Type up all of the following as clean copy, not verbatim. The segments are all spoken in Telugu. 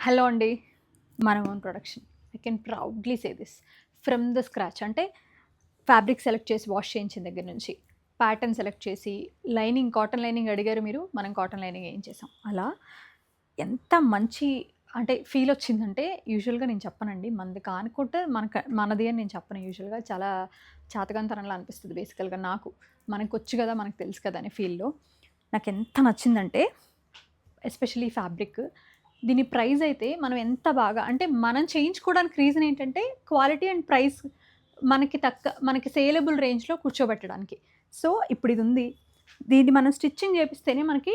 హలో అండి. మన own production. I can proudly say this. From the scratch అంటే ఫ్యాబ్రిక్ సెలెక్ట్ చేసి వాష్ చేయించిన దగ్గర నుంచి, ప్యాటర్న్ సెలెక్ట్ చేసి, లైనింగ్ కాటన్ లైనింగ్ అడిగారు మీరు. మనం కాటన్ లైనింగ్ ఏయించేసాం. అలా ఎంత మంచి అంటే ఫీల్ వచ్చిందంటే యూజువల్‌గా నేను చెప్పనండి. మనది కానుకుంటే మనది అని నేను చెప్పను యూజువల్‌గా. చాలా చాతకానితనంలా అనిపిస్తది బేసికల్‌గా నాకు. మనకొచ్చు కదా! మనకు తెలుసు కదా! అనే ఫీల్‌లో. నాకెంత నచ్చిందంటే ఎస్పెషల్లీ ఫ్యాబ్రిక్. దీని ప్రైస్ అయితే మనం ఎంత బాగా అంటే మనం చేయించుకోవడానికి రీజన్ ఏంటంటే క్వాలిటీ అండ్ ప్రైస్ మనకి సేలబుల్ రేంజ్‌లో కూర్చోబెట్టడానికి. సో, ఇప్పుడు ఇది ఉంది. దీన్ని మనం స్టిచ్చింగ్ చేపిస్తేనే మనకి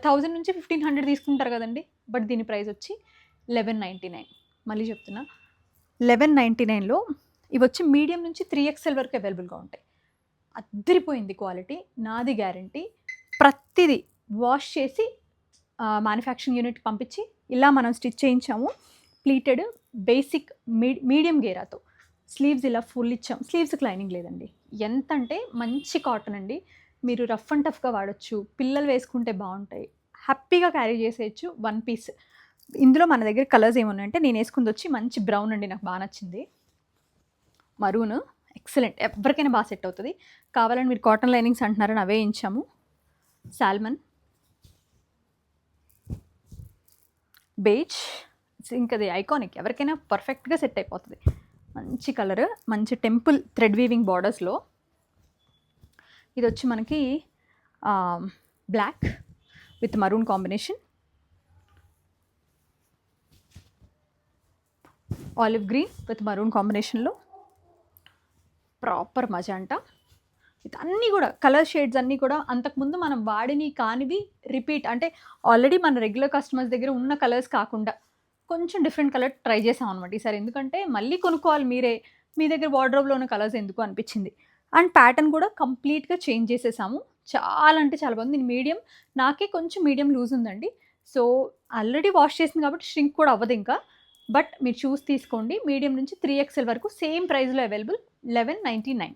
1000-1500 తీసుకుంటారు కదండీ! బట్ దీని ప్రైస్ వచ్చి 1199. మళ్ళీ చెప్తున్నా 1199లో ఇవొచ్చి మీడియం నుంచి 3XL వరకు అవైలబుల్‌గా ఉంటాయి. అద్దిరిపోయింది క్వాలిటీ. నాది గ్యారంటీ. ప్రతిది వాష్ చేసి మ్యానుఫ్యాక్చరింగ్ యూనిట్‌కి పంపించి ఇలా మనం స్టిచ్ చేయించాము. ప్లీటెడ్ బేసిక్ మీడియం గేరాతో. స్లీవ్స్ ఇలా ఫుల్ ఇచ్చాం. స్లీవ్స్‌కి లైనింగ్ లేదండి. ఎంతంటే మంచి కాటన్ అండి. మీరు రఫ్ అండ్ టఫ్‌గా వాడొచ్చు. పిల్లలు వేసుకుంటే బావుంటాయి. హ్యాపీగా క్యారీ చేసేయొచ్చు. One piece. ఇందులో మన దగ్గర కలర్స్ ఏమున్నాయంటే నేనేసుకుందొచ్చి మంచి బ్రౌన్ అండి. నాకు బా నచ్చింది. Maroon excellent. ఎవరికైనా బా సెట్ అవుతది. కావాలని మీరు కాటన్ లైనింగ్స్ అంటున్నారని అవే ఇచ్చాము. సాల్మన్, బేజ్ ఇంకది ఐకానిక్. ఎవరికైనా పర్ఫెక్ట్‌గా సెట్ అయిపోతది. మంచి కలర్, మంచి టెంపుల్ థ్రెడ్ వీవింగ్ బోర్డర్స్‌లో. ఇదొచ్చి మనకి black with maroon combination. Olive green with maroon కాంబినేషన్‌లో. Proper magenta. అన్నీ కూడా కలర్ షేడ్స్ అన్నీ కూడా అంతకుముందు మనం వాడిని కానివి రిపీట్ అంటే ఆల్రెడీ మన రెగ్యులర్ కస్టమర్స్ దగ్గర ఉన్న కలర్స్ కాకుండా కొంచెం డిఫరెంట్ కలర్ ట్రై చేసాం అనమాట ఈసారి. ఎందుకంటే మళ్ళీ కొనుక్కోవాలి మీరే. మీ దగ్గర వార్డ్రోబ్‌లో ఉన్న కలర్స్ ఎందుకు అనిపించింది. అండ్ ప్యాటర్న్ కూడా కంప్లీట్‌గా చేంజ్ చేసేసాము. చాలా అంటే చాలా బాగుంది. నేను మీడియం నాకే కొంచెం మీడియం లూజ్ ఉందండి. సో, ఆల్రెడీ వాష్ చేసింది కాబట్టి ష్రింక్ కూడా అవ్వదు ఇంకా. బట్ మీరు చూసి తీసుకోండి. మీడియం నుంచి 3XL వరకు సేమ్ ప్రైస్‌లో అవైలబుల్ 1199.